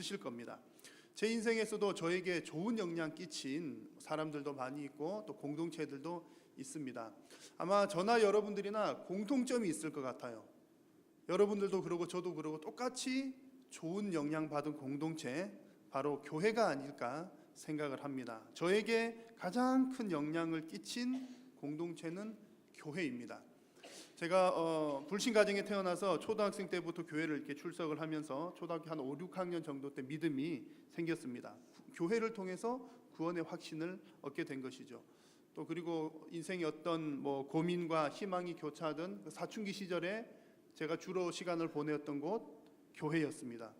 실 겁니다. 제 인생에서도 저에게 좋은 영향 끼친 사람들도 많이 있고 또 공동체들도 있습니다. 아마 저나 여러분들이나 공통점이 있을 것 같아요. 여러분들도 그러고 저도 그러고 똑같이 좋은 영향 받은 공동체, 바로 교회가 아닐까 생각을 합니다. 저에게 가장 큰 영향을 끼친 공동체는 교회입니다. 제가 불신 가정에 태어나서 초등학생 때부터 교회를 이렇게 출석을 하면서 초등학교 한 5, 6학년 정도 때 믿음이 생겼습니다. 교회를 통해서 구원의 확신을 얻게 된 것이죠. 또 그리고 인생의 어떤 고민과 희망이 교차하던 그 사춘기 시절에 제가 주로 시간을 보내었던 곳 교회였습니다.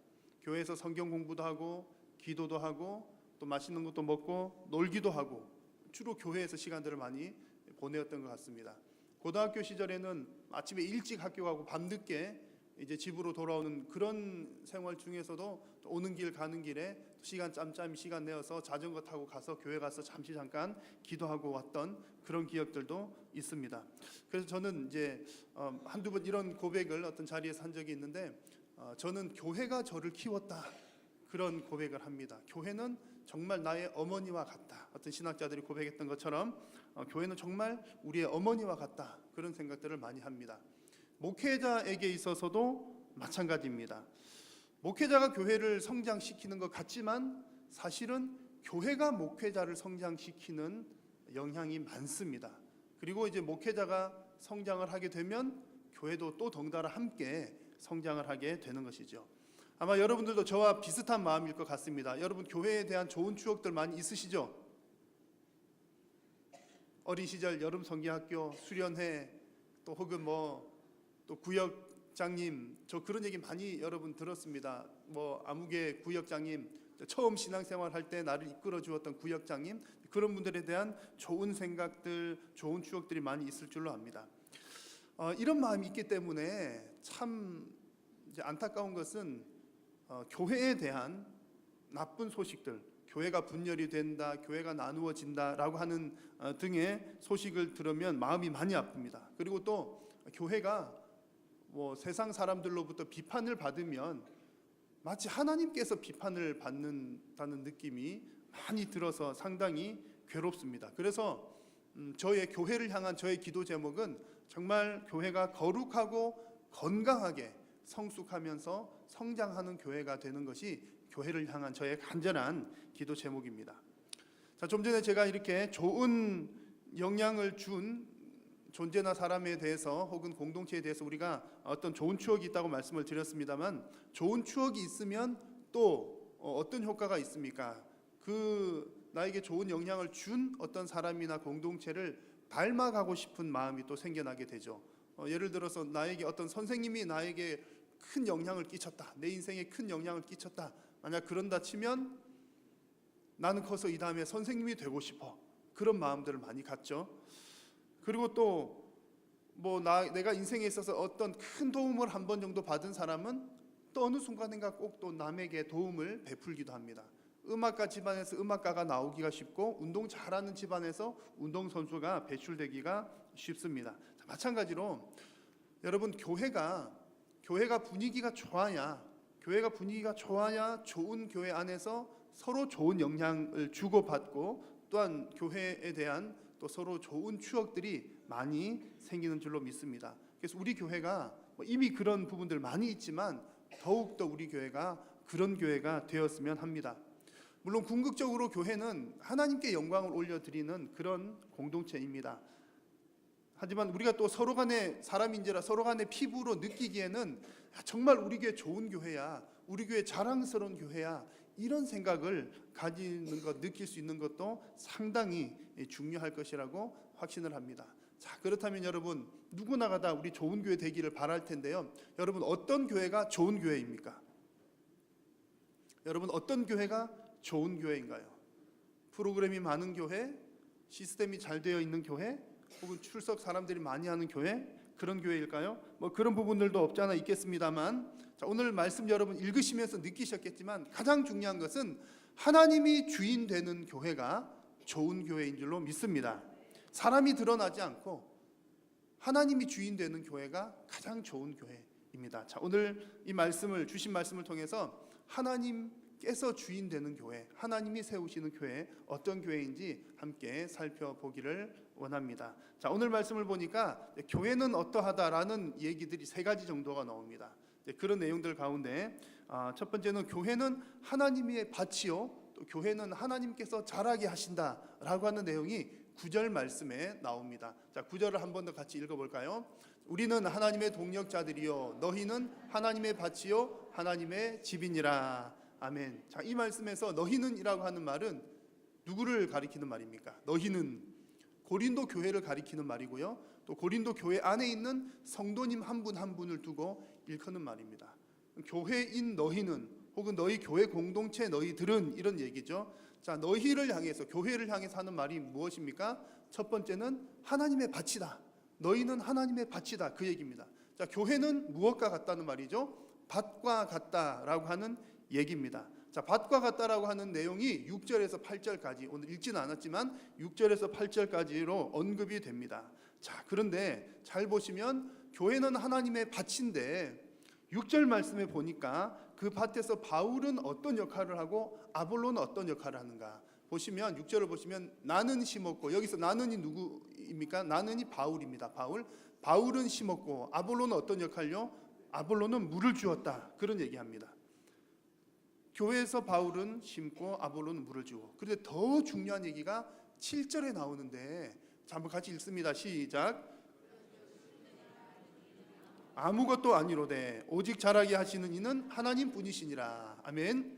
교회에서 성경 공부도 하고 기도도 하고 또 맛있는 것도 먹고 놀기도 하고 주로 교회에서 시간들을 많이 보내었던 것 같습니다. 고등학교 시절에는 아침에 일찍 학교 가고 밤늦게 이제 집으로 돌아오는 그런 생활 중에서도 또 오는 길 가는 길에 시간 짬짬이 시간 내어서 자전거 타고 가서 교회 가서 잠깐 기도하고 왔던 그런 기억들도 있습니다. 그래서 저는 이제 한두 번 이런 고백을 어떤 자리에서 한 적이 있는데 저는 교회가 저를 키웠다, 그런 고백을 합니다. 교회는 정말 나의 어머니와 같다. 어떤 신학자들이 고백했던 것처럼 교회는 정말 우리의 어머니와 같다, 그런 생각들을 많이 합니다. 목회자에게 있어서도 마찬가지입니다. 목회자가 교회를 성장시키는 것 같지만 사실은 교회가 목회자를 성장시키는 영향이 많습니다. 그리고 이제 목회자가 성장을 하게 되면 교회도 또 덩달아 함께 성장을 하게 되는 것이죠. 아마 여러분들도 저와 비슷한 마음일 것 같습니다. 여러분 교회에 대한 좋은 추억들 많이 있으시죠? 어린 시절 여름 성경학교 수련회, 또 혹은 또 구역장님, 저 그런 얘기 많이 여러분 들었습니다. 아무개 구역장님, 처음 신앙생활 할 때 나를 이끌어 주었던 구역장님, 그런 분들에 대한 좋은 생각들, 좋은 추억들이 많이 있을 줄로 압니다. 이런 마음이 있기 때문에 참 이제 안타까운 것은 교회에 대한 나쁜 소식들, 교회가 분열이 된다, 교회가 나누어진다라고 하는 등의 소식을 들으면 마음이 많이 아픕니다. 그리고 또 교회가 세상 사람들로부터 비판을 받으면 마치 하나님께서 비판을 받는다는 느낌이 많이 들어서 상당히 괴롭습니다. 그래서 저의 교회를 향한 저의 기도 제목은 정말 교회가 거룩하고 건강하게 성숙하면서 성장하는 교회가 되는 것이 교회를 향한 저의 간절한 기도 제목입니다. 좀 전에 제가 이렇게 좋은 영향을 준 존재나 사람에 대해서 혹은 공동체에 대해서 우리가 어떤 좋은 추억이 있다고 말씀을 드렸습니다만, 좋은 추억이 있으면 또 어떤 효과가 있습니까? 나에게 좋은 영향을 준 어떤 사람이나 공동체를 닮아가고 싶은 마음이 또 생겨나게 되죠. 예를 들어서 나에게 어떤 선생님이 나에게 큰 영향을 끼쳤다, 내 인생에 큰 영향을 끼쳤다, 만약 그런다 치면 나는 커서 이 다음에 선생님이 되고 싶어, 그런 마음들을 많이 갖죠. 그리고 또 내가 인생에 있어서 어떤 큰 도움을 한 번 정도 받은 사람은 또 어느 순간인가 꼭 또 남에게 도움을 베풀기도 합니다. 음악가 집안에서 음악가가 나오기가 쉽고 운동 잘하는 집안에서 운동선수가 배출되기가 쉽습니다. 마찬가지로 여러분 교회가 분위기가 좋아야 좋은 교회 안에서 서로 좋은 영향을 주고받고 또한 교회에 대한 또 서로 좋은 추억들이 많이 생기는 줄로 믿습니다. 그래서 우리 교회가 이미 그런 부분들 많이 있지만 더욱더 우리 교회가 그런 교회가 되었으면 합니다. 물론 궁극적으로 교회는 하나님께 영광을 올려드리는 그런 공동체입니다. 하지만 우리가 또 서로 간의 사람인지라 서로 간의 피부로 느끼기에는 정말 우리 교회 좋은 교회야, 우리 교회 자랑스러운 교회야, 이런 생각을 가지는 것, 느낄 수 있는 것도 상당히 중요할 것이라고 확신을 합니다. 그렇다면 여러분, 누구나가 다 우리 좋은 교회 되기를 바랄 텐데요. 여러분, 어떤 교회가 좋은 교회입니까? 여러분, 어떤 교회가 좋은 교회인가요? 프로그램이 많은 교회, 시스템이 잘 되어 있는 교회, 혹은 출석 사람들이 많이 하는 교회, 그런 교회일까요? 그런 부분들도 없지 않아 있겠습니다만, 오늘 말씀 여러분 읽으시면서 느끼셨겠지만 가장 중요한 것은 하나님이 주인 되는 교회가 좋은 교회인 줄로 믿습니다. 사람이 드러나지 않고 하나님이 주인 되는 교회가 가장 좋은 교회입니다. 오늘 이 말씀을 주신 말씀을 통해서 하나님 깨서 주인 되는 교회, 하나님이 세우시는 교회, 어떤 교회인지 함께 살펴보기를 원합니다. 자, 오늘 말씀을 보니까 교회는 어떠하다라는 얘기들이 세 가지 정도가 나옵니다. 그런 내용들 가운데 첫 번째는 교회는 하나님의 밭이요, 또 교회는 하나님께서 자라게 하신다라고 하는 내용이 9절 말씀에 나옵니다. 자, 9절을 한 번 더 같이 읽어볼까요? 우리는 하나님의 동역자들이요 너희는 하나님의 밭이요 하나님의 집이니라. 아멘. 자, 이 말씀에서 너희는이라고 하는 말은 누구를 가리키는 말입니까? 너희는 고린도 교회를 가리키는 말이고요, 또 고린도 교회 안에 있는 성도님 한 분 한 분을 두고 일컫는 말입니다. 교회인 너희는, 혹은 너희 교회 공동체 너희들은, 이런 얘기죠. 자, 너희를 향해서, 교회를 향해서 하는 말이 무엇입니까? 첫 번째는 하나님의 밭이다. 너희는 하나님의 밭이다, 그 얘기입니다. 자, 교회는 무엇과 같다는 말이죠? 밭과 같다라고 하는 얘기입니다. 자, 밭과 같다라고 하는 내용이 6절에서 8절까지, 오늘 읽지는 않았지만 6절에서 8절까지로 언급이 됩니다. 자, 그런데 잘 보시면 교회는 하나님의 밭인데 6절 말씀에 보니까 그 밭에서 바울은 어떤 역할을 하고 아볼로는 어떤 역할을 하는가 보시면, 6절을 보시면 나는 심었고, 여기서 나는이 누구입니까? 나는이 바울입니다. 바울은 심었고 아볼로는 어떤 역할요? 아볼로는 물을 주었다, 그런 얘기합니다. 교회에서 바울은 심고 아볼로는 물을 주고, 그런데 더 중요한 얘기가 7절에 나오는데, 자, 한번 같이 읽습니다. 시작. 아무것도 아니로되 오직 자라게 하시는 이는 하나님 분이시니라. 아멘.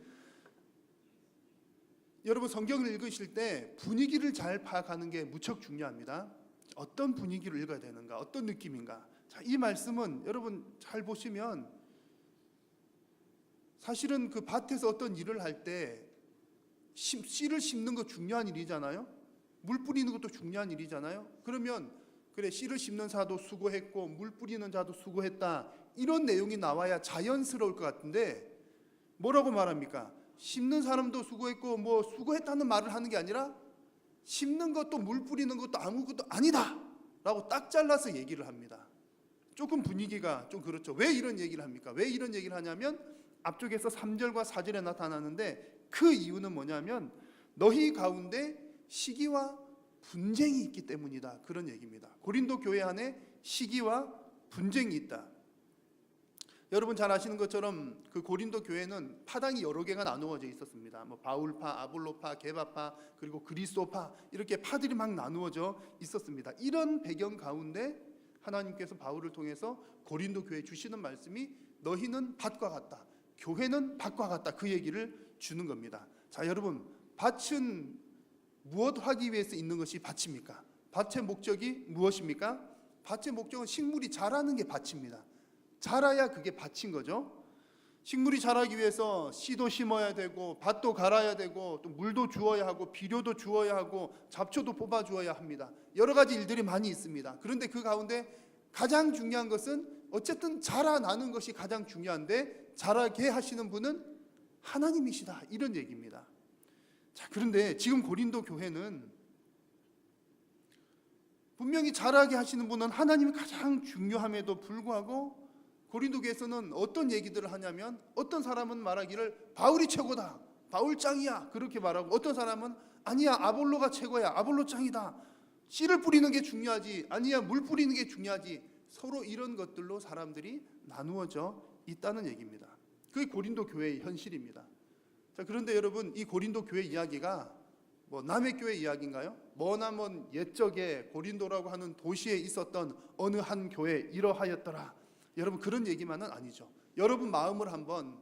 여러분, 성경을 읽으실 때 분위기를 잘 파악하는 게 무척 중요합니다. 어떤 분위기로 읽어야 되는가, 어떤 느낌인가. 자, 이 말씀은 여러분 잘 보시면 사실은 그 밭에서 어떤 일을 할 때 씨를 심는 거 중요한 일이잖아요. 물 뿌리는 것도 중요한 일이잖아요. 그러면 그래, 씨를 심는 자도 수고했고 물 뿌리는 자도 수고했다, 이런 내용이 나와야 자연스러울 것 같은데 뭐라고 말합니까? 심는 사람도 수고했고 뭐 수고했다는 말을 하는 게 아니라 심는 것도 물 뿌리는 것도 아무것도 아니다 라고 딱 잘라서 얘기를 합니다. 조금 분위기가 좀 그렇죠. 왜 이런 얘기를 합니까? 왜 이런 얘기를 하냐면 앞쪽에서 3절과 4절에 나타나는데, 그 이유는 뭐냐면 너희 가운데 시기와 분쟁이 있기 때문이다, 그런 얘기입니다. 고린도 교회 안에 시기와 분쟁이 있다. 여러분 잘 아시는 것처럼 그 고린도 교회는 파당이 여러 개가 나누어져 있었습니다. 뭐 바울파, 아볼로파, 게바파, 그리고 그리스도파, 이렇게 파들이 막 나누어져 있었습니다. 이런 배경 가운데 하나님께서 바울을 통해서 고린도 교회에 주시는 말씀이 너희는 밭과 같다, 교회는 밭과 같다, 그 얘기를 주는 겁니다. 자, 여러분, 밭은 무엇 하기 위해서 있는 것이 밭입니까? 밭의 목적이 무엇입니까? 밭의 목적은 식물이 자라는 게 밭입니다. 자라야 그게 밭인 거죠. 식물이 자라기 위해서 씨도 심어야 되고 밭도 갈아야 되고 또 물도 주어야 하고 비료도 주어야 하고 잡초도 뽑아 주어야 합니다. 여러 가지 일들이 많이 있습니다. 그런데 그 가운데 가장 중요한 것은 어쨌든 자라나는 것이 가장 중요한데, 자라게 하시는 분은 하나님이시다, 이런 얘기입니다. 자, 그런데 지금 고린도 교회는 분명히 자라게 하시는 분은 하나님이 가장 중요함에도 불구하고 고린도 교회에서는 어떤 얘기들을 하냐면, 어떤 사람은 말하기를 바울이 최고다, 바울 짱이야, 그렇게 말하고, 어떤 사람은 아니야, 아볼로가 최고야, 아볼로 짱이다, 씨를 뿌리는 게 중요하지, 아니야, 물 뿌리는 게 중요하지, 서로 이런 것들로 사람들이 나누어져 있다는 얘기입니다. 그게 고린도 교회의 현실입니다. 자, 그런데 여러분, 이 고린도 교회 이야기가 뭐 남의 교회 이야기인가요? 머나먼 옛적에 고린도라고 하는 도시에 있었던 어느 한 교회 이러하였더라, 여러분 그런 얘기만은 아니죠. 여러분 마음을 한번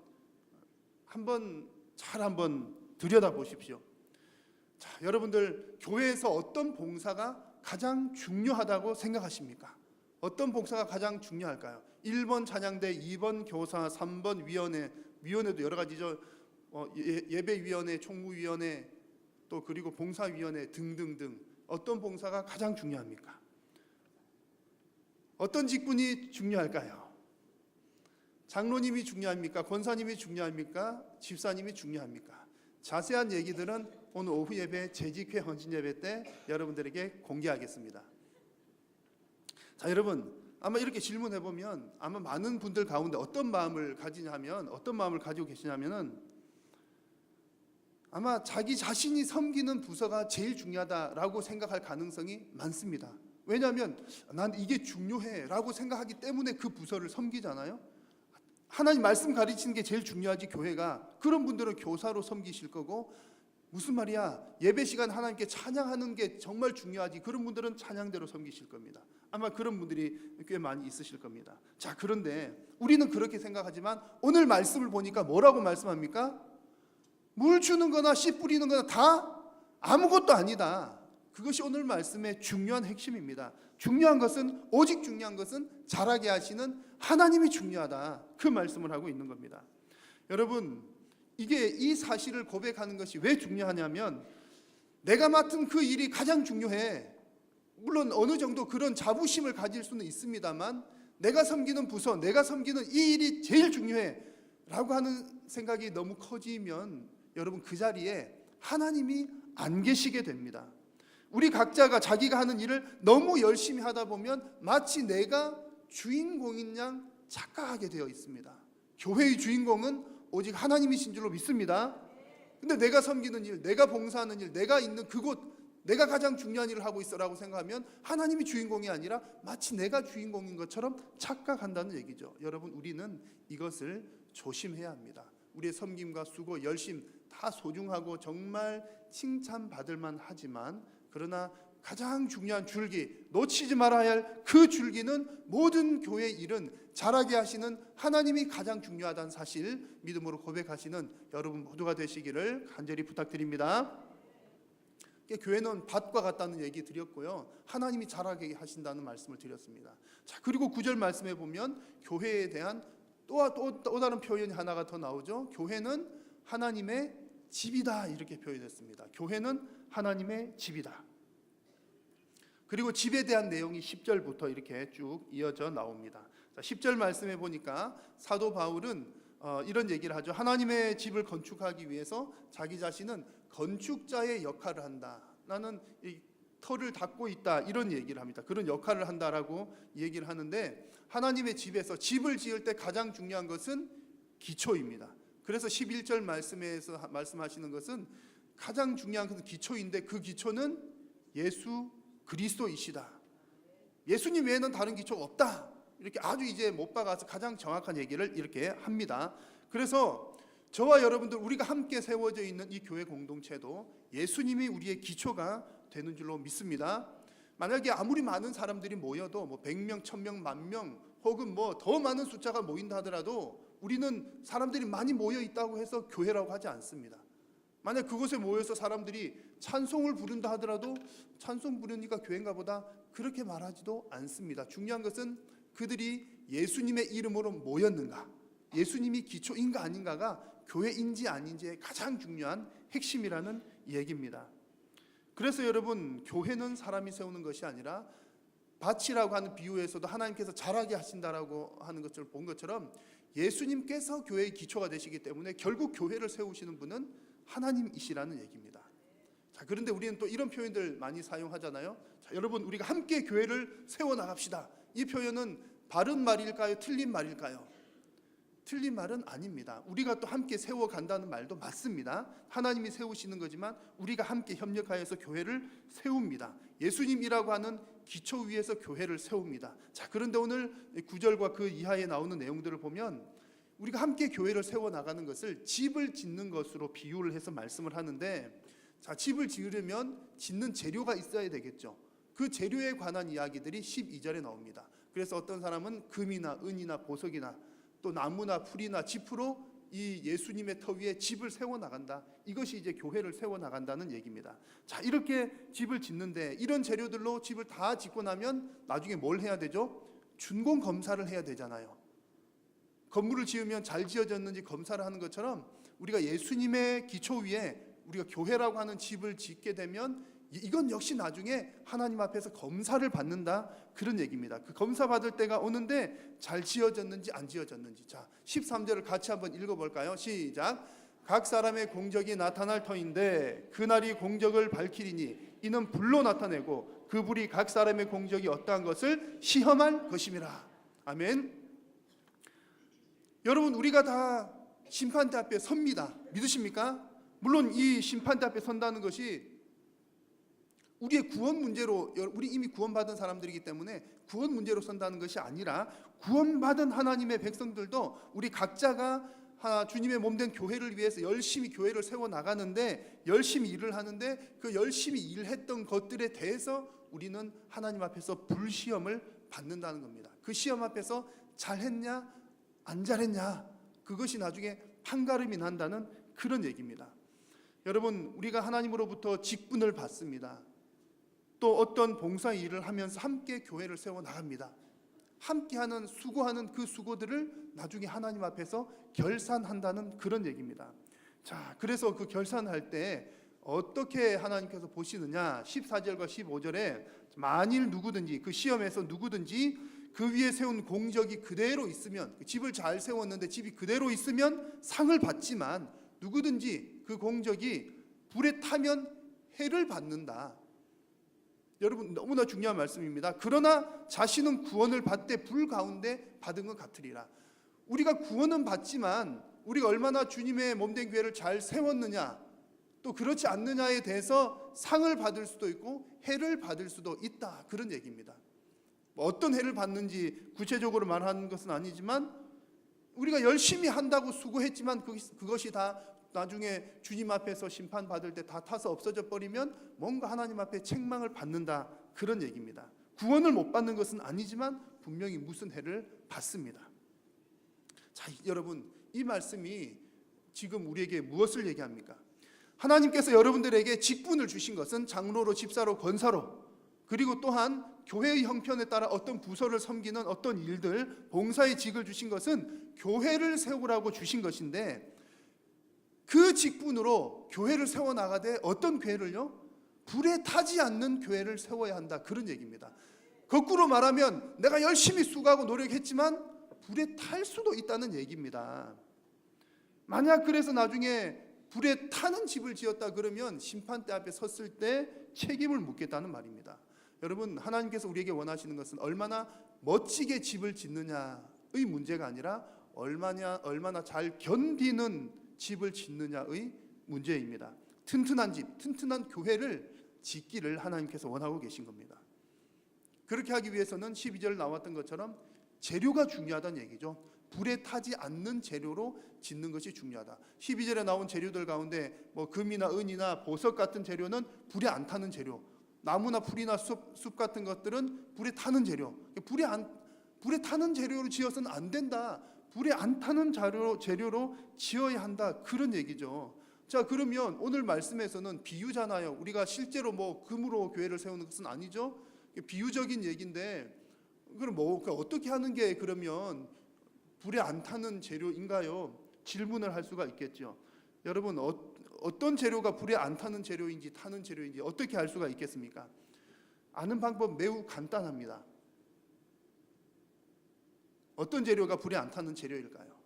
들여다 보십시오. 자, 여러분들 교회에서 어떤 봉사가 가장 중요하다고 생각하십니까? 어떤 봉사가 가장 중요할까요? 1번 찬양대, 2번 교사, 3번 위원회도 여러 가지죠. 예배위원회, 총무위원회, 또 그리고 봉사위원회 등등등. 어떤 봉사가 가장 중요합니까? 어떤 직분이 중요할까요? 장로님이 중요합니까? 권사님이 중요합니까? 집사님이 중요합니까? 자세한 얘기들은 오늘 오후 예배, 재직회 헌신 예배 때 여러분들에게 공개하겠습니다. 자, 여러분, 아마 이렇게 질문해 보면 아마 많은 분들 가운데 어떤 마음을 가지고 계시냐면은, 아마 자기 자신이 섬기는 부서가 제일 중요하다라고 생각할 가능성이 많습니다. 왜냐하면 난 이게 중요해라고 생각하기 때문에 그 부서를 섬기잖아요. 하나님 말씀 가르치는 게 제일 중요하지 교회가. 그런 분들은 교사로 섬기실 거고, 무슨 말이야, 예배 시간 하나님께 찬양하는 게 정말 중요하지, 그런 분들은 찬양대로 섬기실 겁니다. 아마 그런 분들이 꽤 많이 있으실 겁니다. 자, 그런데 우리는 그렇게 생각하지만 오늘 말씀을 보니까 뭐라고 말씀합니까? 물 주는 거나 씨 뿌리는 거나 다 아무것도 아니다. 그것이 오늘 말씀의 중요한 핵심입니다. 중요한 것은, 오직 중요한 것은 자라게 하시는 하나님이 중요하다. 그 말씀을 하고 있는 겁니다. 여러분, 이게 이 사실을 고백하는 것이 왜 중요하냐면, 내가 맡은 그 일이 가장 중요해. 물론 어느 정도 그런 자부심을 가질 수는 있습니다만, 내가 섬기는 부서, 내가 섬기는 이 일이 제일 중요해 라고 하는 생각이 너무 커지면 여러분, 그 자리에 하나님이 안 계시게 됩니다. 우리 각자가 자기가 하는 일을 너무 열심히 하다 보면 마치 내가 주인공인 양 착각하게 되어 있습니다. 교회의 주인공은 오직 하나님이신 줄로 믿습니다. 근데 내가 섬기는 일, 내가 봉사하는 일, 내가 있는 그곳, 내가 가장 중요한 일을 하고 있어라고 생각하면 하나님이 주인공이 아니라 마치 내가 주인공인 것처럼 착각한다는 얘기죠. 여러분, 우리는 이것을 조심해야 합니다. 우리의 섬김과 수고, 열심 다 소중하고 정말 칭찬받을 만하지만, 그러나 가장 중요한 줄기, 놓치지 말아야 할 그 줄기는 모든 교회 일은 자라게 하시는 하나님이 가장 중요하다는 사실 믿음으로 고백하시는 여러분 모두가 되시기를 간절히 부탁드립니다. 교회는 밭과 같다는 얘기 드렸고요, 하나님이 자라게 하신다는 말씀을 드렸습니다. 자, 그리고 9절 말씀에 보면 교회에 대한 또 다른 표현이 하나가 더 나오죠. 교회는 하나님의 집이다, 이렇게 표현했습니다. 교회는 하나님의 집이다. 그리고 집에 대한 내용이 10절부터 이렇게 쭉 이어져 나옵니다. 자, 10절 말씀해 보니까 사도 바울은 이런 얘기를 하죠. 하나님의 집을 건축하기 위해서 자기 자신은 건축자의 역할을 한다. 나는 이 터를 닦고 있다, 이런 얘기를 합니다. 그런 역할을 한다라고 얘기를 하는데, 하나님의 집에서 집을 지을 때 가장 중요한 것은 기초입니다. 그래서 11절 말씀에서 말씀하시는 것은 가장 중요한 것은 기초인데, 그 기초는 예수 그리스도이시다. 예수님 외에는 다른 기초가 없다. 이렇게 아주 이제 못 박아서 가장 정확한 얘기를 이렇게 합니다. 그래서 저와 여러분들, 우리가 함께 세워져 있는 이 교회 공동체도 예수님이 우리의 기초가 되는 줄로 믿습니다. 만약에 아무리 많은 사람들이 모여도 100명, 1000명, 10,000명 혹은 더 많은 숫자가 모인다 하더라도 우리는 사람들이 많이 모여 있다고 해서 교회라고 하지 않습니다. 만약 그곳에 모여서 사람들이 찬송을 부른다 하더라도 찬송 부르니까 교회인가 보다, 그렇게 말하지도 않습니다. 중요한 것은 그들이 예수님의 이름으로 모였는가, 예수님이 기초인가 아닌가가 교회인지 아닌지의 가장 중요한 핵심이라는 얘기입니다. 그래서 여러분, 교회는 사람이 세우는 것이 아니라 밭이라고 하는 비유에서도 하나님께서 자라게 하신다라고 하는 것을 본 것처럼 예수님께서 교회의 기초가 되시기 때문에 결국 교회를 세우시는 분은 하나님이시라는 얘기입니다. 자, 그런데 우리는 또 이런 표현들 많이 사용하잖아요. 자, 여러분, 우리가 함께 교회를 세워나갑시다. 이 표현은 바른 말일까요? 틀린 말일까요? 틀린 말은 아닙니다. 우리가 또 함께 세워간다는 말도 맞습니다. 하나님이 세우시는 거지만 우리가 함께 협력하여서 교회를 세웁니다. 예수님이라고 하는 기초 위에서 교회를 세웁니다. 자, 그런데 오늘 9절과 그 이하에 나오는 내용들을 보면 우리가 함께 교회를 세워나가는 것을 집을 짓는 것으로 비유를 해서 말씀을 하는데, 자, 집을 지으려면 짓는 재료가 있어야 되겠죠. 그 재료에 관한 이야기들이 12절에 나옵니다. 그래서 어떤 사람은 금이나 은이나 보석이나 또 나무나 풀이나 짚으로 이 예수님의 터 위에 집을 세워나간다. 이것이 이제 교회를 세워나간다는 얘기입니다. 자, 이렇게 집을 짓는데 이런 재료들로 집을 다 짓고 나면 나중에 뭘 해야 되죠? 준공 검사를 해야 되잖아요. 건물을 지으면 잘 지어졌는지 검사를 하는 것처럼 우리가 예수님의 기초 위에 우리가 교회라고 하는 집을 짓게 되면 이건 역시 나중에 하나님 앞에서 검사를 받는다, 그런 얘기입니다. 그 검사 받을 때가 오는데 잘 지어졌는지 안 지어졌는지. 자, 13절을 같이 한번 읽어볼까요? 시작. 각 사람의 공적이 나타날 터인데 그날이 공적을 밝히리니 이는 불로 나타내고 그 불이 각 사람의 공적이 어떠한 것을 시험할 것임이라. 아멘. 여러분, 우리가 다 심판대 앞에 섭니다. 믿으십니까? 물론 이 심판대 앞에 선다는 것이 우리의 구원 문제로, 우리 이미 구원받은 사람들이기 때문에 구원 문제로 선다는 것이 아니라 구원받은 하나님의 백성들도 우리 각자가 주님의 몸된 교회를 위해서 열심히 교회를 세워나가는데, 열심히 일을 하는데, 그 열심히 일했던 것들에 대해서 우리는 하나님 앞에서 불시험을 받는다는 겁니다. 그 시험 앞에서 잘했냐 안 잘했냐, 그것이 나중에 판가름이 난다는 그런 얘기입니다. 여러분, 우리가 하나님으로부터 직분을 받습니다. 또 어떤 봉사 일을 하면서 함께 교회를 세워나갑니다. 함께하는, 수고하는 그 수고들을 나중에 하나님 앞에서 결산한다는 그런 얘기입니다. 자, 그래서 그 결산할 때 어떻게 하나님께서 보시느냐, 14절과 15절에 만일 누구든지, 그 시험에서 누구든지 그 위에 세운 공적이 그대로 있으면, 집을 잘 세웠는데 집이 그대로 있으면 상을 받지만 누구든지 그 공적이 불에 타면 해를 받는다. 여러분, 너무나 중요한 말씀입니다. 그러나 자신은 구원을 받되 불 가운데 받은 것 같으리라. 우리가 구원은 받지만 우리가 얼마나 주님의 몸된 교회를 잘 세웠느냐, 또 그렇지 않느냐에 대해서 상을 받을 수도 있고 해를 받을 수도 있다, 그런 얘기입니다. 어떤 해를 받는지 구체적으로 말하는 것은 아니지만 우리가 열심히 한다고 수고했지만 그것이 다 나중에 주님 앞에서 심판받을 때 다 타서 없어져 버리면 뭔가 하나님 앞에 책망을 받는다, 그런 얘기입니다. 구원을 못 받는 것은 아니지만 분명히 무슨 해를 받습니다. 자, 여러분, 이 말씀이 지금 우리에게 무엇을 얘기합니까? 하나님께서 여러분들에게 직분을 주신 것은 장로로, 집사로, 권사로, 그리고 또한 교회의 형편에 따라 어떤 부서를 섬기는 어떤 일들, 봉사의 직을 주신 것은 교회를 세우라고 주신 것인데, 그 직분으로 교회를 세워나가되 어떤 교회를요? 불에 타지 않는 교회를 세워야 한다, 그런 얘기입니다. 거꾸로 말하면 내가 열심히 수고하고 노력했지만 불에 탈 수도 있다는 얘기입니다. 만약 그래서 나중에 불에 타는 집을 지었다 그러면 심판대 앞에 섰을 때 책임을 묻겠다는 말입니다. 여러분, 하나님께서 우리에게 원하시는 것은 얼마나 멋지게 집을 짓느냐의 문제가 아니라 얼마나 잘 견디는 집을 짓느냐의 문제입니다. 튼튼한 집, 튼튼한 교회를 짓기를 하나님께서 원하고 계신 겁니다. 그렇게 하기 위해서는 12절 나왔던 것처럼 재료가 중요하다는 얘기죠. 불에 타지 않는 재료로 짓는 것이 중요하다. 12절에 나온 재료들 가운데 뭐 금이나 은이나 보석 같은 재료는 불에 안 타는 재료, 나무나 풀이나 숲 같은 것들은 불에 타는 재료. 불에 타는 재료로 지어서는 안 된다. 불에 안 타는 재료로 지어야 한다, 그런 얘기죠. 자, 그러면 오늘 말씀에서는 비유잖아요. 우리가 실제로 뭐 금으로 교회를 세우는 것은 아니죠. 비유적인 얘기인데, 그럼 그러니까 어떻게 하는 게 그러면 불에 안 타는 재료인가요? 질문을 할 수가 있겠죠. 여러분, 어떤 재료가 불에 안 타는 재료인지 타는 재료인지 어떻게 알 수가 있겠습니까? 아는 방법 매우 간단합니다. 어떤 재료가 불에 안 타는 재료일까요?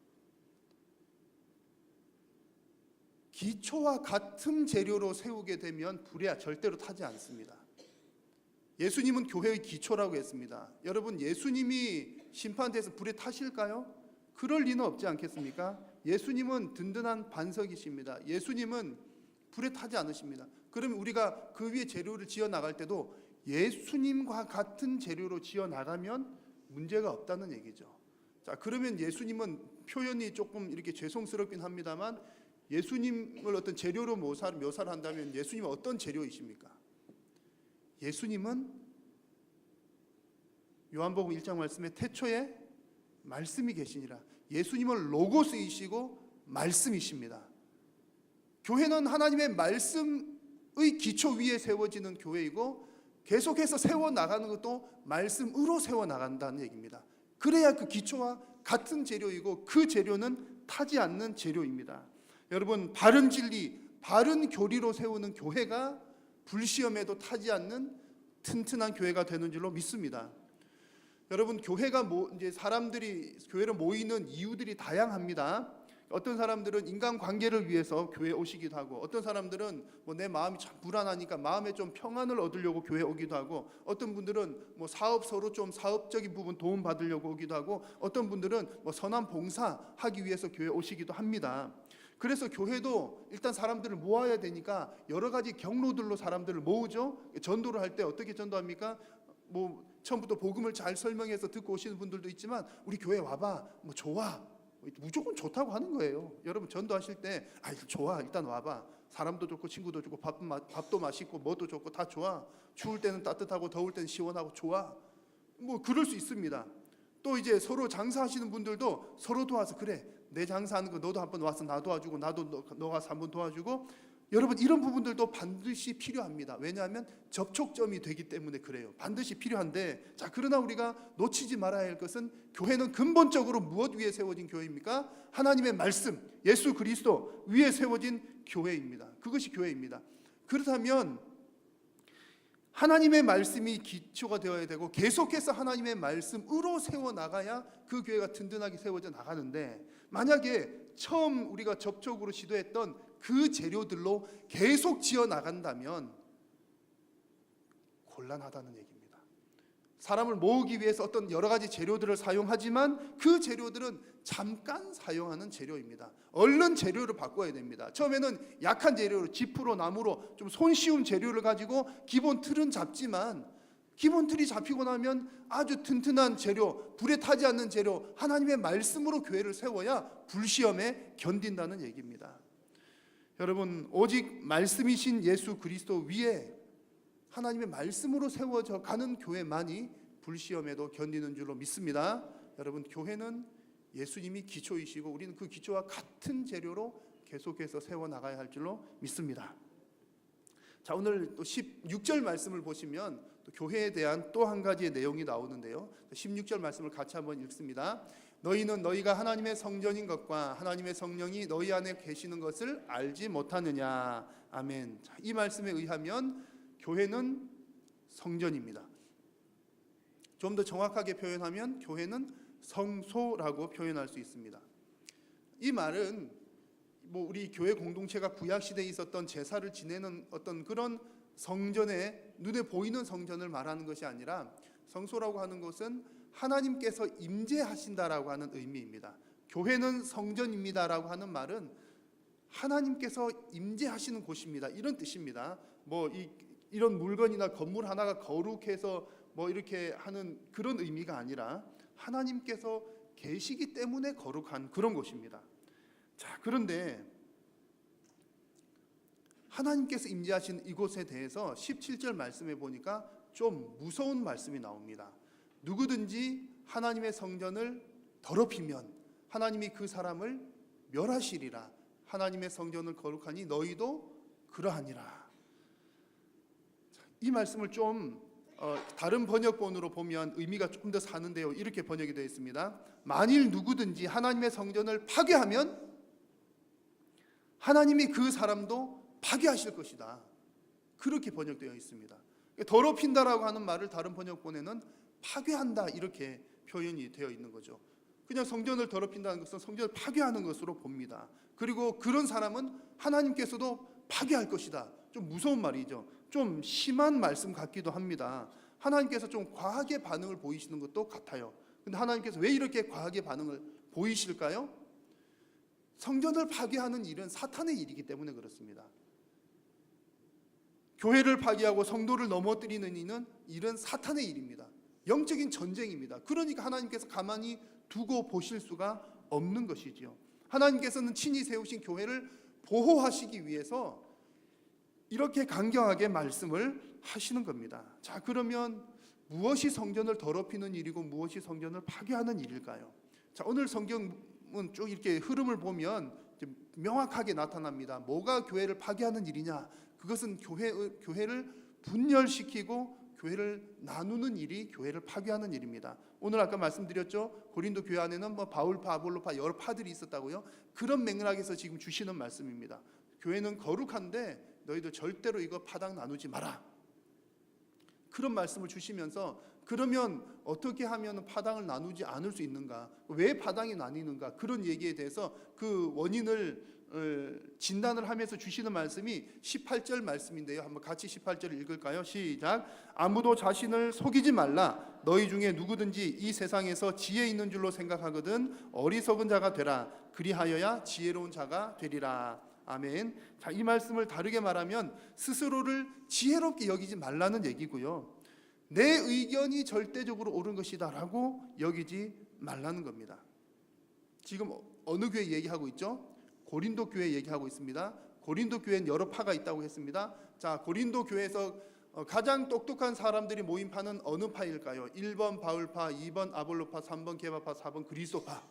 기초와 같은 재료로 세우게 되면 불에 절대로 타지 않습니다. 예수님은 교회의 기초라고 했습니다. 여러분, 예수님이 심판대에서 불에 타실까요? 그럴 리는 없지 않겠습니까? 예수님은 든든한 반석이십니다. 예수님은 불에 타지 않으십니다. 그러면 우리가 그 위에 재료를 지어 나갈 때도 예수님과 같은 재료로 지어 나가면 문제가 없다는 얘기죠. 자, 그러면 예수님은, 표현이 조금 이렇게 죄송스럽긴 합니다만, 예수님을 어떤 재료로 묘사를 한다면 예수님은 어떤 재료이십니까? 예수님은 요한복음 1장 말씀에 태초에 말씀이 계시니라. 예수님은 로고스이시고 말씀이십니다. 교회는 하나님의 말씀의 기초 위에 세워지는 교회이고, 계속해서 세워나가는 것도 말씀으로 세워나간다는 얘기입니다. 그래야 그 기초와 같은 재료이고 그 재료는 타지 않는 재료입니다. 여러분, 바른 진리, 바른 교리로 세우는 교회가 불시험에도 타지 않는 튼튼한 교회가 되는 줄로 믿습니다. 여러분, 교회가 이제 사람들이 교회로 모이는 이유들이 다양합니다. 어떤 사람들은 인간관계를 위해서 교회에 오시기도 하고, 어떤 사람들은 내 마음이 참 불안하니까 마음에 좀 평안을 얻으려고 교회에 오기도 하고, 어떤 분들은 서로 좀 사업적인 부분 도움 받으려고 오기도 하고, 어떤 분들은 선한 봉사하기 위해서 교회에 오시기도 합니다. 그래서 교회도 일단 사람들을 모아야 되니까 여러 가지 경로들로 사람들을 모으죠. 전도를 할 때 어떻게 전도합니까? 뭐 처음부터 복음을 잘 설명해서 듣고 오시는 분들도 있지만 우리 교회 와봐, 뭐 좋아, 무조건 좋다고 하는 거예요. 여러분 전도하실 때 좋아, 일단 와봐. 사람도 좋고 친구도 좋고 밥도 맛있고 뭐도 좋고 다 좋아. 추울 때는 따뜻하고 더울 때는 시원하고 좋아. 뭐 그럴 수 있습니다. 또 이제 서로 장사하시는 분들도 서로 도와서, 그래 내 장사하는 거 너도 한번 와서 나 도와주고, 나도 너 가서 한번 도와주고. 여러분 이런 부분들도 반드시 필요합니다. 왜냐하면 접촉점이 되기 때문에 그래요. 반드시 필요한데, 자 그러나 우리가 놓치지 말아야 할 것은, 교회는 근본적으로 무엇 위에 세워진 교회입니까? 하나님의 말씀, 예수 그리스도 위에 세워진 교회입니다. 그것이 교회입니다. 그렇다면 하나님의 말씀이 기초가 되어야 되고 계속해서 하나님의 말씀으로 세워나가야 그 교회가 든든하게 세워져 나가는데, 만약에 처음 우리가 접촉으로 시도했던 그 재료들로 계속 지어 나간다면 곤란하다는 얘기입니다. 사람을 모으기 위해서 어떤 여러 가지 재료들을 사용하지만 그 재료들은 잠깐 사용하는 재료입니다. 얼른 재료를 바꿔야 됩니다. 처음에는 약한 재료로, 지프로, 나무로 좀 손쉬운 재료를 가지고 기본 틀은 잡지만, 기본 틀이 잡히고 나면 아주 튼튼한 재료, 불에 타지 않는 재료, 하나님의 말씀으로 교회를 세워야 불시험에 견딘다는 얘기입니다. 여러분, 오직 말씀이신 예수 그리스도 위에 하나님의 말씀으로 세워져 가는 교회만이 불시험에도 견디는 줄로 믿습니다. 여러분, 교회는 예수님이 기초이시고 우리는 그 기초와 같은 재료로 계속해서 세워나가야 할 줄로 믿습니다. 자, 오늘 또 16절 말씀을 보시면 또 교회에 대한 또 한 가지의 내용이 나오는데요. 16절 말씀을 같이 한번 읽습니다. 너희는 너희가 하나님의 성전인 것과 하나님의 성령이 너희 안에 계시는 것을 알지 못하느냐. 아멘. 자, 이 말씀에 의하면 교회는 성전입니다. 좀 더 정확하게 표현하면 교회는 성소라고 표현할 수 있습니다. 이 말은 뭐 우리 교회 공동체가 구약 시대에 있었던 제사를 지내는 어떤 그런 성전에, 눈에 보이는 성전을 말하는 것이 아니라, 성소라고 하는 것은 하나님께서 임재하신다라고 하는 의미입니다. 교회는 성전입니다라고 하는 말은 하나님께서 임재하시는 곳입니다, 이런 뜻입니다. 뭐 이런 물건이나 건물 하나가 거룩해서 뭐 이렇게 하는 그런 의미가 아니라 하나님께서 계시기 때문에 거룩한 그런 곳입니다. 자, 그런데 하나님께서 임재하신 이곳에 대해서 17절 말씀에 보니까 좀 무서운 말씀이 나옵니다. 누구든지 하나님의 성전을 더럽히면 하나님이 그 사람을 멸하시리라. 하나님의 성전을 거룩하니 너희도 그러하니라. 이 말씀을 좀 다른 번역본으로 보면 의미가 조금 더 사는데요. 이렇게 번역이 되어 있습니다. 만일 누구든지 하나님의 성전을 파괴하면 하나님이 그 사람도 파괴하실 것이다. 그렇게 번역되어 있습니다. 더럽힌다라고 하는 말을 다른 번역본에는 파괴한다 이렇게 표현이 되어 있는 거죠. 그냥 성전을 더럽힌다는 것은 성전을 파괴하는 것으로 봅니다. 그리고 그런 사람은 하나님께서도 파괴할 것이다. 좀 무서운 말이죠. 좀 심한 말씀 같기도 합니다. 하나님께서 좀 과하게 반응을 보이시는 것도 같아요. 근데 하나님께서 왜 이렇게 과하게 반응을 보이실까요? 성전을 파괴하는 일은 사탄의 일이기 때문에 그렇습니다. 교회를 파괴하고 성도를 넘어뜨리는 일은 사탄의 일입니다. 영적인 전쟁입니다. 그러니까 하나님께서 가만히 두고 보실 수가 없는 것이지요. 하나님께서는 친히 세우신 교회를 보호하시기 위해서 이렇게 강경하게 말씀을 하시는 겁니다. 자, 그러면 무엇이 성전을 더럽히는 일이고 무엇이 성전을 파괴하는 일일까요? 자, 오늘 성경은 쭉 이렇게 흐름을 보면 명확하게 나타납니다. 뭐가 교회를 파괴하는 일이냐? 그것은 교회를 분열시키고 교회를 나누는 일이 교회를 파괴하는 일입니다. 오늘 아까 말씀드렸죠. 고린도 교회 안에는 뭐 바울파, 아볼로파 여러 파들이 있었다고요. 그런 맥락에서 지금 주시는 말씀입니다. 교회는 거룩한데 너희들 절대로 이거 파당 나누지 마라. 그런 말씀을 주시면서, 그러면 어떻게 하면 파당을 나누지 않을 수 있는가? 왜 파당이 나뉘는가? 그런 얘기에 대해서 그 원인을 진단을 하면서 주시는 말씀이 18절 말씀인데요. 한번 같이 18절을 읽을까요? 시작. 아무도 자신을 속이지 말라. 너희 중에 누구든지 이 세상에서 지혜 있는 줄로 생각하거든 어리석은 자가 되라. 그리하여야 지혜로운 자가 되리라. 아멘. 자, 이 말씀을 다르게 말하면 스스로를 지혜롭게 여기지 말라는 얘기고요. 내 의견이 절대적으로 옳은 것이다라고 여기지 말라는 겁니다. 지금 어느 교회 얘기하고 있죠? 고린도 교회 얘기하고 있습니다. 고린도 교회는 여러 파가 있다고 했습니다. 자, 고린도 교회에서 가장 똑똑한 사람들이 모인 파는 어느 파일까요? 1번 바울파, 2번 아볼로파, 3번 게바파, 4번 그리스도파.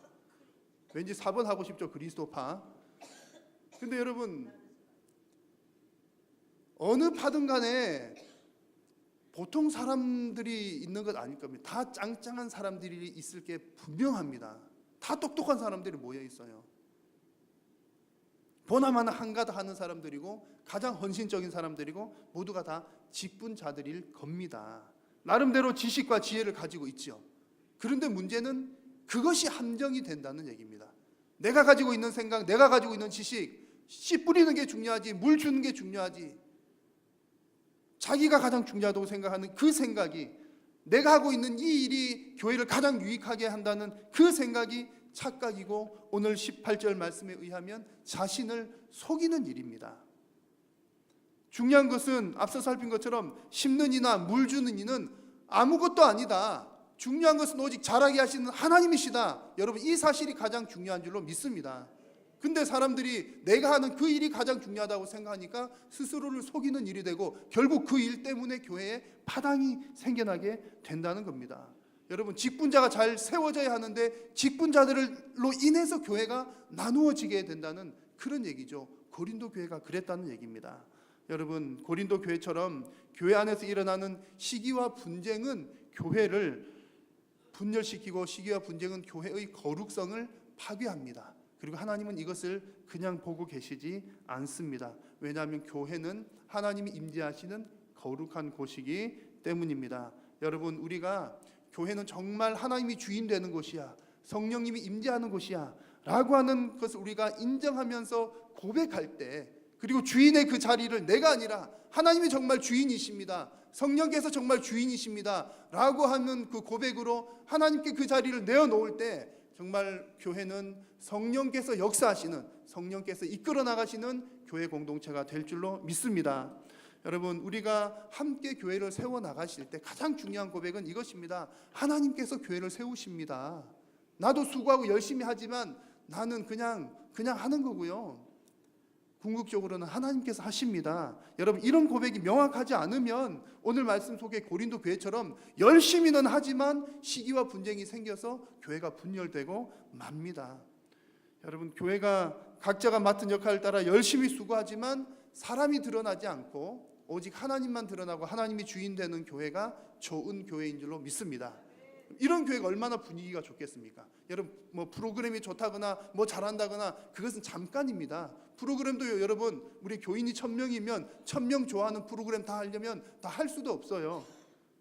왠지 4번 하고 싶죠, 그리스도파. 근데 여러분, 어느 파든 간에 보통 사람들이 있는 것 아닐 겁니다. 다 짱짱한 사람들이 있을 게 분명합니다. 다 똑똑한 사람들이 모여 있어요. 보나마나 한가다 하는 사람들이고 가장 헌신적인 사람들이고 모두가 다 직분자들일 겁니다. 나름대로 지식과 지혜를 가지고 있죠. 그런데 문제는 그것이 함정이 된다는 얘기입니다. 내가 가지고 있는 생각, 내가 가지고 있는 지식, 씨 뿌리는 게 중요하지, 물 주는 게 중요하지, 자기가 가장 중요하다고 생각하는 그 생각이, 내가 하고 있는 이 일이 교회를 가장 유익하게 한다는 그 생각이 착각이고, 오늘 18절 말씀에 의하면 자신을 속이는 일입니다. 중요한 것은 앞서 살핀 것처럼 심는 이나 물 주는 이는 아무것도 아니다. 중요한 것은 오직 자라게 하시는 하나님이시다. 여러분, 이 사실이 가장 중요한 줄로 믿습니다. 근데 사람들이 내가 하는 그 일이 가장 중요하다고 생각하니까 스스로를 속이는 일이 되고 결국 그 일 때문에 교회에 파당이 생겨나게 된다는 겁니다. 여러분, 직분자가 잘 세워져야 하는데 직분자들로 인해서 교회가 나누어지게 된다는 그런 얘기죠. 고린도 교회가 그랬다는 얘기입니다. 여러분, 고린도 교회처럼 교회 안에서 일어나는 시기와 분쟁은 교회를 분열시키고, 시기와 분쟁은 교회의 거룩성을 파괴합니다. 그리고 하나님은 이것을 그냥 보고 계시지 않습니다. 왜냐하면 교회는 하나님이 임재하시는 거룩한 곳이기 때문입니다. 여러분, 우리가 교회는 정말 하나님이 주인 되는 곳이야, 성령님이 임재하는 곳이야 라고 하는 것을 우리가 인정하면서 고백할 때, 그리고 주인의 그 자리를 내가 아니라 하나님이 정말 주인이십니다, 성령께서 정말 주인이십니다 라고 하는 그 고백으로 하나님께 그 자리를 내어놓을 때 정말 교회는 성령께서 역사하시는, 성령께서 이끌어 나가시는 교회 공동체가 될 줄로 믿습니다. 여러분, 우리가 함께 교회를 세워나가실 때 가장 중요한 고백은 이것입니다. 하나님께서 교회를 세우십니다. 나도 수고하고 열심히 하지만 나는 그냥 하는 거고요, 궁극적으로는 하나님께서 하십니다. 여러분, 이런 고백이 명확하지 않으면 오늘 말씀 속에 고린도 교회처럼 열심히는 하지만 시기와 분쟁이 생겨서 교회가 분열되고 맙니다. 여러분, 교회가 각자가 맡은 역할을 따라 열심히 수고하지만 사람이 드러나지 않고 오직 하나님만 드러나고 하나님이 주인 되는 교회가 좋은 교회인 줄로 믿습니다. 이런 교회가 얼마나 분위기가 좋겠습니까? 여러분, 뭐 프로그램이 좋다거나 뭐 잘한다거나 그것은 잠깐입니다. 프로그램도요, 여러분, 우리 교인이 1000명이면 1000명 좋아하는 프로그램 다 하려면 다 할 수도 없어요.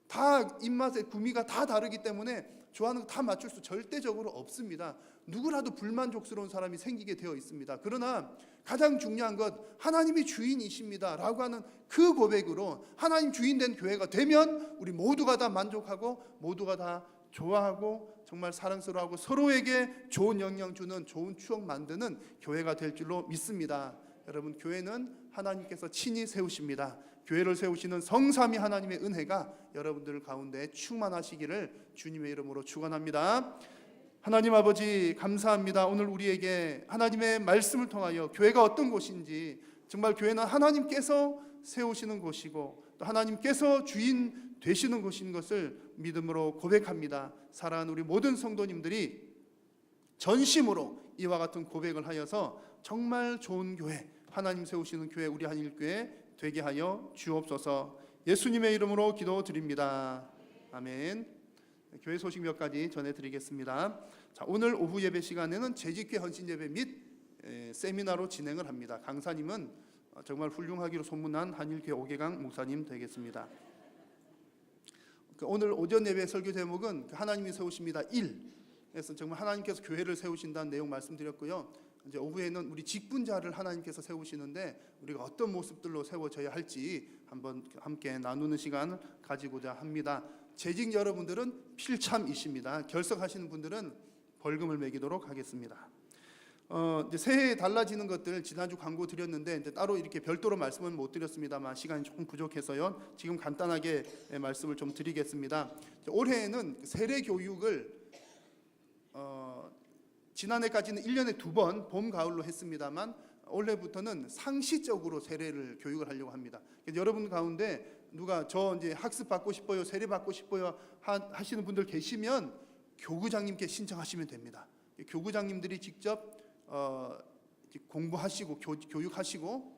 다 입맛에 구미가 다 다르기 때문에 좋아하는 거 다 맞출 수 절대적으로 없습니다. 누구라도 불만족스러운 사람이 생기게 되어 있습니다. 그러나 가장 중요한 것, 하나님이 주인이십니다 라고 하는 그 고백으로 하나님 주인 된 교회가 되면 우리 모두가 다 만족하고 모두가 다 좋아하고 정말 사랑스러워하고 서로에게 좋은 영향 주는, 좋은 추억 만드는 교회가 될 줄로 믿습니다. 여러분, 교회는 하나님께서 친히 세우십니다. 교회를 세우시는 성삼위 하나님의 은혜가 여러분들 가운데 충만하시기를 주님의 이름으로 축원합니다. 하나님 아버지, 감사합니다. 오늘 우리에게 하나님의 말씀을 통하여 교회가 어떤 곳인지, 정말 교회는 하나님께서 세우시는 곳이고 또 하나님께서 주인 되시는 곳인 것을 믿음으로 고백합니다. 사랑하는 우리 모든 성도님들이 전심으로 이와 같은 고백을 하여서 정말 좋은 교회, 하나님 세우시는 교회, 우리 한일교회 되게 하여 주옵소서. 예수님의 이름으로 기도드립니다. 아멘. 교회 소식 몇 가지 전해드리겠습니다. 자, 오늘 오후 예배 시간에는 재직회 헌신 예배 및 세미나로 진행을 합니다. 강사님은 정말 훌륭하기로 소문난 한일교회 오계강 목사님 되겠습니다. 오늘 오전 예배 설교 제목은 하나님이 세우십니다 1. 그래서 정말 하나님께서 교회를 세우신다는 내용 말씀드렸고요. 이제 오후에는 우리 직분자를 하나님께서 세우시는데 우리가 어떤 모습들로 세워져야 할지 한번 함께 나누는 시간을 가지고자 합니다. 재직 여러분들은 필참이십니다. 결석하시는 분들은 벌금을 매기도록 하겠습니다. 이제 새해에 달라지는 것들 지난주 광고 드렸는데 이제 따로 이렇게 별도로 말씀은 못 드렸습니다만 시간이 조금 부족해서요. 지금 간단하게 말씀을 좀 드리겠습니다. 올해에는 세례 교육을 지난해까지는 1년에 2번 봄, 가을로 했습니다만 올해부터는 상시적으로 세례를 교육을 하려고 합니다. 여러분 가운데 누가 저 이제 학습 받고 싶어요, 세례 받고 싶어요 하시는 분들 계시면 교구장님께 신청하시면 됩니다. 교구장님들이 직접 공부하시고 교육하시고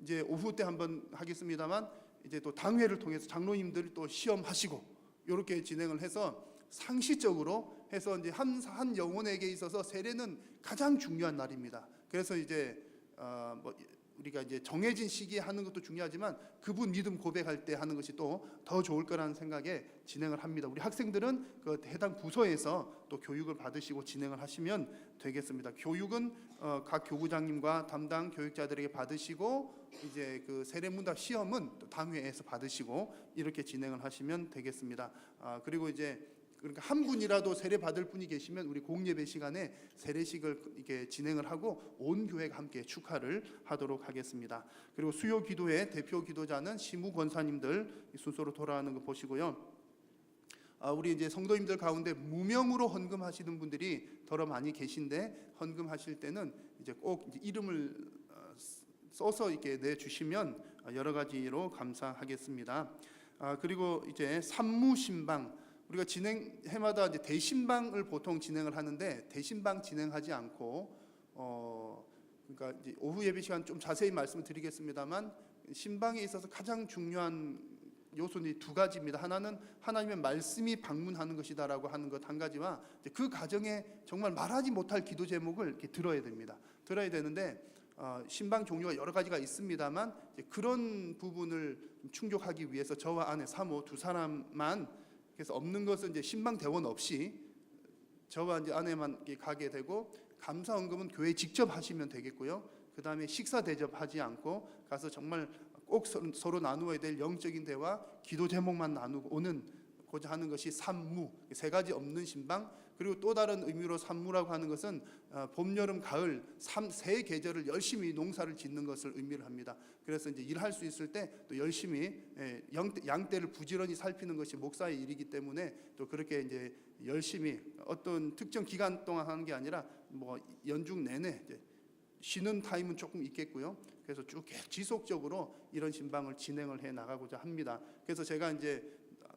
이제 오후 때 한번 하겠습니다만 이제 또 당회를 통해서 장로님들 또 시험하시고 이렇게 진행을 해서 상시적으로 해서 이제 한 영혼에게 있어서 세례는 가장 중요한 날입니다. 그래서 이제 뭐 우리가 이제 정해진 시기에 하는 것도 중요하지만 그분 믿음 고백할 때 하는 것이 또 더 좋을 거라는 생각에 진행을 합니다. 우리 학생들은 그 해당 부서에서 또 교육을 받으시고 진행을 하시면 되겠습니다. 교육은 각 교구장님과 담당 교육자들에게 받으시고 이제 그 세례문답 시험은 또 당회에서 받으시고 이렇게 진행을 하시면 되겠습니다. 그리고 이제 그러니까 한 분이라도 세례 받을 분이 계시면 우리 공예배 시간에 세례식을 이렇게 진행을 하고 온 교회가 함께 축하를 하도록 하겠습니다. 그리고 수요 기도회 대표 기도자는 시무 권사님들 순서로 돌아가는 거 보시고요. 우리 이제 성도님들 가운데 무명으로 헌금하시는 분들이 더러 많이 계신데 헌금하실 때는 이제 꼭 이제 이름을 써서 이렇게 내 주시면 여러 가지로 감사하겠습니다. 그리고 이제 산무신방 우리가 진행해마다 이제 대신방을 보통 진행을 하는데 대신방 진행하지 않고 그러니까 이제 오후 예배 시간 좀 자세히 말씀드리겠습니다만 신방에 있어서 가장 중요한 요소는 두 가지입니다. 하나는 하나님의 말씀이 방문하는 것이다라고 하는 것 한 가지와 그 가정에 정말 말하지 못할 기도 제목을 이렇게 들어야 됩니다. 들어야 되는데 신방 종류가 여러 가지가 있습니다만 그런 부분을 충족하기 위해서 저와 아내 사모 두 사람만 그래서 없는 것은 이제 신방 대원 없이 저와 이제 아내만 가게 되고 감사헌금은 교회 직접 하시면 되겠고요. 그 다음에 식사 대접하지 않고 가서 정말 꼭 서로 나누어야 될 영적인 대화, 기도 제목만 나누고 고자 하는 것이 산무 세 가지 없는 신방. 그리고 또 다른 의미로 산무라고 하는 것은 봄, 여름, 가을 세 계절을 열심히 농사를 짓는 것을 의미를 합니다. 그래서 이제 일할 수 있을 때 또 열심히 양떼를 부지런히 살피는 것이 목사의 일이기 때문에 또 그렇게 이제 열심히 어떤 특정 기간 동안 하는 게 아니라 뭐 연중 내내 이제 쉬는 타임은 조금 있겠고요. 그래서 쭉 지속적으로 이런 신방을 진행을 해 나가고자 합니다. 그래서 제가 이제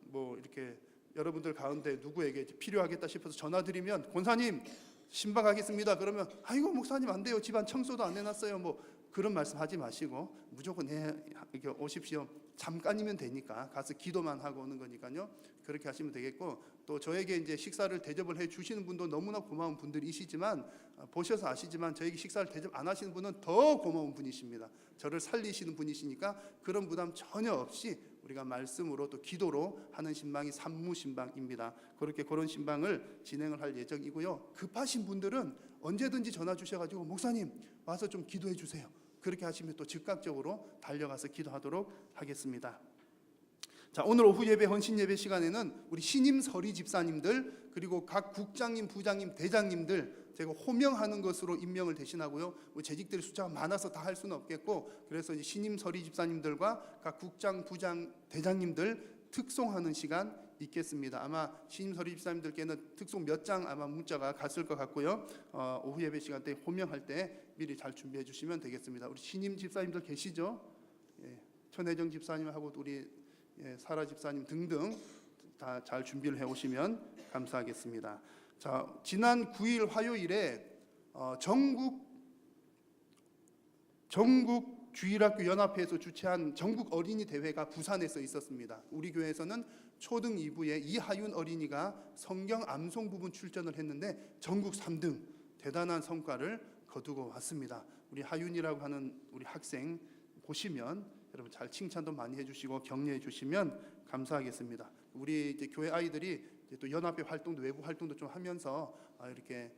뭐 이렇게 여러분들 가운데 누구에게 필요하겠다 싶어서 전화드리면 권사님 신방하겠습니다. 그러면 아이고 목사님 안 돼요. 집안 청소도 안 해놨어요. 뭐 그런 말씀하지 마시고 무조건 이렇게 오십시오. 잠깐이면 되니까 가서 기도만 하고 오는 거니까요. 그렇게 하시면 되겠고 또 저에게 이제 식사를 대접을 해 주시는 분도 너무나 고마운 분들이시지만 보셔서 아시지만 저에게 식사를 대접 안 하시는 분은 더 고마운 분이십니다. 저를 살리시는 분이시니까 그런 부담 전혀 없이 우리가 말씀으로 또 기도로 하는 신방이 산무신방입니다. 그런 신방을 진행을 할 예정이고요. 급하신 분들은 언제든지 전화 주셔가지고 목사님 와서 좀 기도해 주세요. 그렇게 하시면 또 즉각적으로 달려가서 기도하도록 하겠습니다. 자, 오늘 오후 예배 헌신 예배 시간에는 우리 신임 서리 집사님들 그리고 각 국장님, 부장님, 대장님들 제가 호명하는 것으로 임명을 대신하고요. 우리 재직들의 숫자가 많아서 다 할 수는 없겠고 그래서 이제 신임 서리 집사님들과 각 국장, 부장, 대장님들 특송하는 시간 있겠습니다. 아마 신임 서리 집사님들께는 특송 몇 장 아마 문자가 갔을 것 같고요. 오후 예배 시간 때 호명할 때 미리 잘 준비해 주시면 되겠습니다. 우리 신임 집사님들 계시죠? 천혜정 집사님하고 우리 사라 집사님 등등 다 잘 준비를 해 오시면 감사하겠습니다. 자, 지난 9일 화요일에 전국 주일학교 연합회에서 주최한 전국 어린이 대회가 부산에서 있었습니다. 우리 교회에서는 초등 2부에 이하윤 어린이가 성경 암송 부분 출전을 했는데 전국 3등 대단한 성과를 거두고 왔습니다. 우리 하윤이라고 하는 우리 학생 보시면 여러분 잘 칭찬도 많이 해주시고 격려해 주시면 감사하겠습니다. 우리 이제 교회 아이들이 이제 또 연합회 활동도 외부 활동도 좀 하면서 이렇게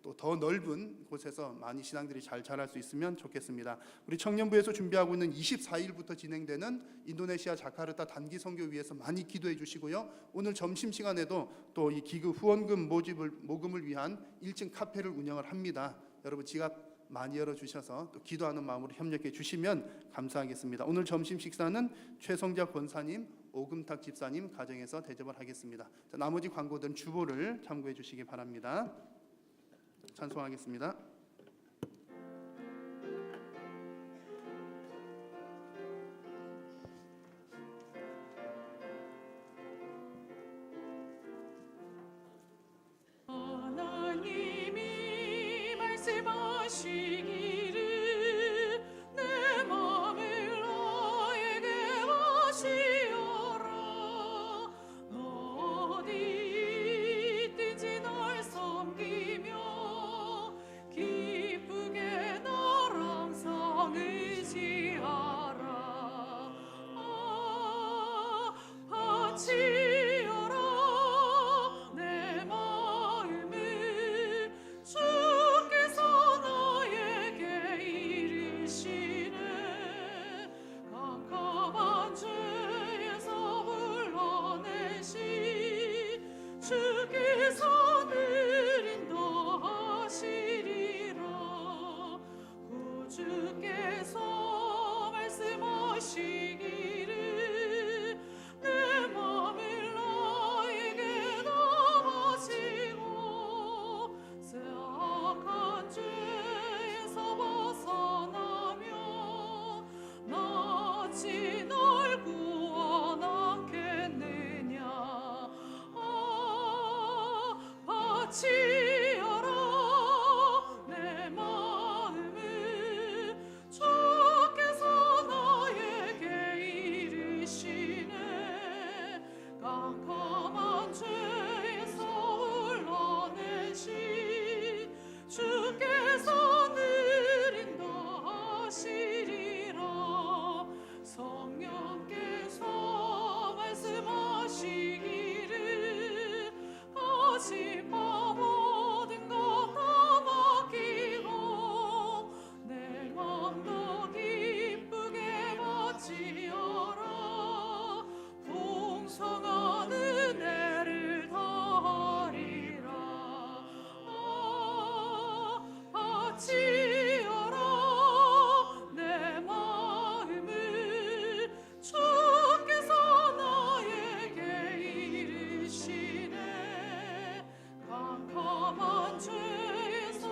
또 더 넓은 곳에서 많이 신앙들이 잘 자랄 수 있으면 좋겠습니다. 우리 청년부에서 준비하고 있는 24일부터 진행되는 인도네시아 자카르타 단기 선교 위해서 많이 기도해 주시고요. 오늘 점심 시간에도 또 이 기금 후원금 모금을 위한 1층 카페를 운영을 합니다. 여러분 지갑 많이 열어주셔서 또 기도하는 마음으로 협력해 주시면 감사하겠습니다. 오늘 점심 식사는 최성자 권사님, 오금탁 집사님 가정에서 대접을 하겠습니다. 자, 나머지 광고들은 주보를 참고해 주시기 바랍니다. 찬송하겠습니다. 하나님이 말씀하시기를 내 마음을 너에게 하시어라. 너 어디 있든지 널 섬기며 기쁘게 널 항상 의지하라. 바치어라 내 마음을 주께서 나에게 이르시네. 깜깜한 죄에서 불러내시 주께서 늘 인도하시리라. 구주께서 말씀하시기를 내 마음을 너에게 넘어지고 세악한 죄에서 벗어나며 나지 널 구원하겠느냐. 바치어라 내 마음을 주께서 나에게 이르시네. 깜깜한 죄에서 흘러내시 주께서 늘 인도하시리라. 성령께서 말씀하시기를 하신 바 모든 것 다 맡기고 내 맘도 기쁘게 바치어라. 풍성한 은혜를 더하리라. 바치어라 내 마음을 주께서 나에게 이르시네. 깜깜한 죄에서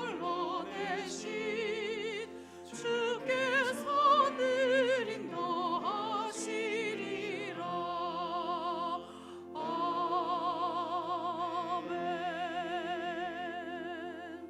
흘러내신 주께서 늘 인도하시리라. 아멘.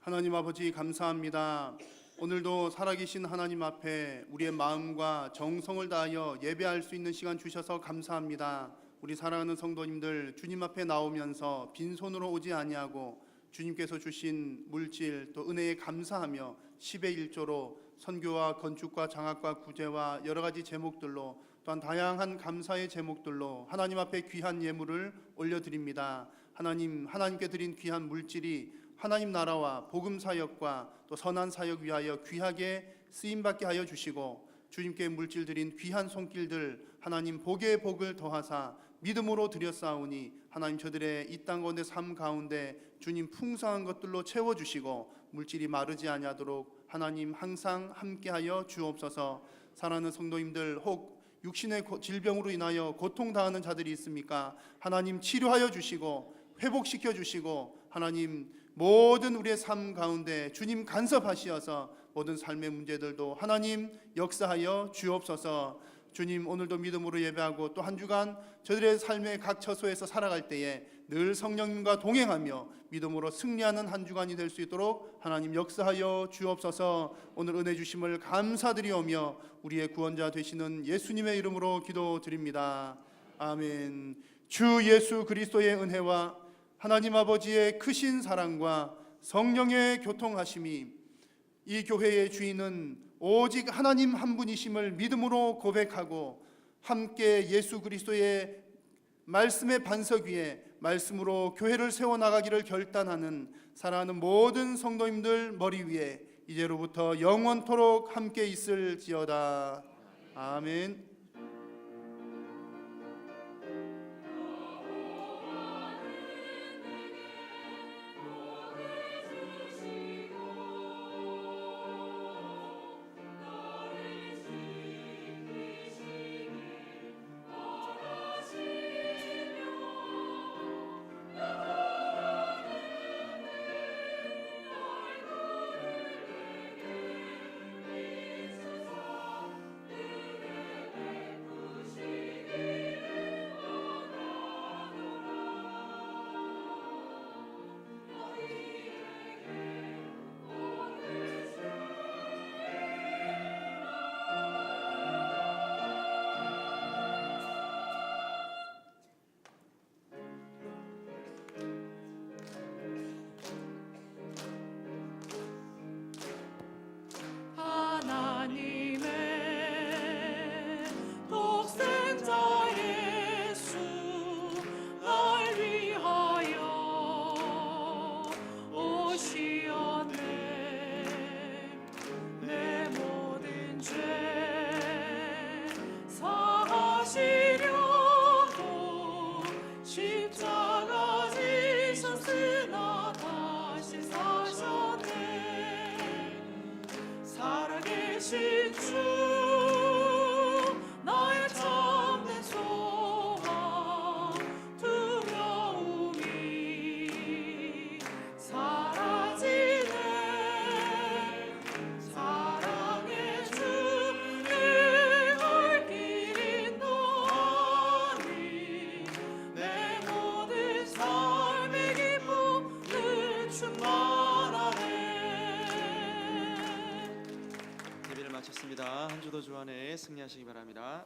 하나님 아버지 감사합니다. 오늘도 살아계신 하나님 앞에 우리의 마음과 정성을 다하여 예배할 수 있는 시간 주셔서 감사합니다. 우리 사랑하는 성도님들 주님 앞에 나오면서 빈손으로 오지 아니하고 주님께서 주신 물질 또 은혜에 감사하며 10의 1조로 선교와 건축과 장학과 구제와 여러 가지 제목들로 또한 다양한 감사의 제목들로 하나님 앞에 귀한 예물을 올려드립니다. 하나님께 드린 귀한 물질이 하나님 나라와 복음 사역과 또 선한 사역 위하여 귀하게 쓰임받게 하여 주시고 주님께 물질 드린 귀한 손길들 하나님 복의 복을 더하사 믿음으로 드렸사오니 하나님 저들의 이 땅 가운데 삶 가운데 주님 풍성한 것들로 채워주시고 물질이 마르지 아니하도록 하나님 항상 함께하여 주옵소서. 사랑하는 성도님들 혹 육신의 질병으로 인하여 고통당하는 자들이 있습니까? 하나님 치료하여 주시고 회복시켜 주시고 하나님 모든 우리의 삶 가운데 주님 간섭하시어서 모든 삶의 문제들도 하나님 역사하여 주옵소서. 주님 오늘도 믿음으로 예배하고 또 한 주간 저들의 삶의 각 처소에서 살아갈 때에 늘 성령님과 동행하며 믿음으로 승리하는 한 주간이 될 수 있도록 하나님 역사하여 주옵소서. 오늘 은혜 주심을 감사드리오며 우리의 구원자 되시는 예수님의 이름으로 기도드립니다. 아멘. 주 예수 그리스도의 은혜와 하나님 아버지의 크신 사랑과 성령의 교통하심이 이 교회의 주인은 오직 하나님 한 분이심을 믿음으로 고백하고 함께 예수 그리스도의 말씀의 반석 위에 말씀으로 교회를 세워나가기를 결단하는 사랑하는 모든 성도님들 머리 위에 이제로부터 영원토록 함께 있을지어다. 아멘. 되신 주 나의 참된 소망 두려움이 사라지네 사랑의 주의 갈 길이 너니 내 모든 삶의 기쁨을 충만하네. 예배를 마쳤습니다. 한 주도 주안에 승리하시기 바랍니다.